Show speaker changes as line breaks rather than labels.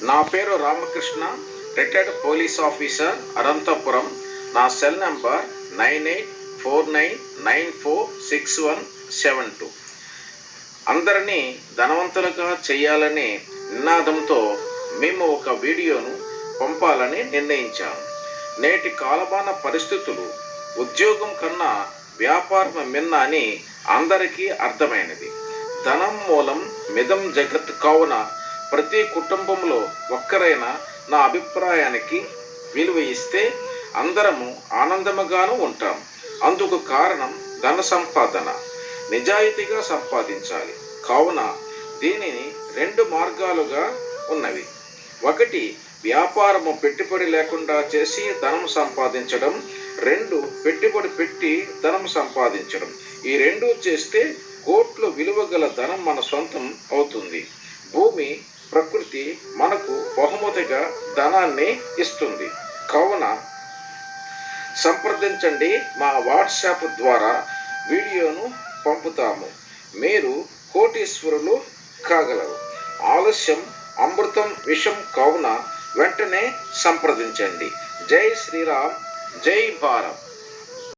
నా పేరు Ramakrishna, retired police officer, Anantapuram. నా సెల్ నంబర్ 9849946172. అందరినీ ధనవంతులుగా చేయాలనే నినాదంతో మేము ఒక వీడియోను పంపాలని నిర్ణయించాము. నేటి కాలమాన పరిస్థితులు ఉద్యోగం కన్నా వ్యాపారం మిన్న అని అందరికీ అర్థమైనది. ధనం మూలం మిదం జగత్ కావున ప్రతి కుటుంబంలో ఒక్కరైనా నా అభిప్రాయానికి విలువ ఇస్తే అందరము ఆనందముగాను ఉంటాం. అందుకు కారణం ధన సంపాదన. నిజాయితీగా సంపాదించాలి. కావున దీనిని 2 మార్గాలుగా ఉన్నవి. ఒకటి, వ్యాపారము పెట్టుబడి లేకుండా చేసి ధనం సంపాదించడం. 2, పెట్టుబడి పెట్టి ధనం సంపాదించడం. ఈ 2 చేస్తే కోట్ల విలువ గల ధనం మన సొంతం అవుతుంది. భూమి, ప్రకృతి మనకు బహుమతిగా ధనాన్ని ఇస్తుంది. కావున సంప్రదించండి. మా వాట్సాప్ ద్వారా వీడియోను పంపుతాము. మీరు కోటీశ్వరులు కాగలరు. ఆలస్యం అమృతం విషం కావున వెంటనే సంప్రదించండి. జై శ్రీరామ్, జై భారత్.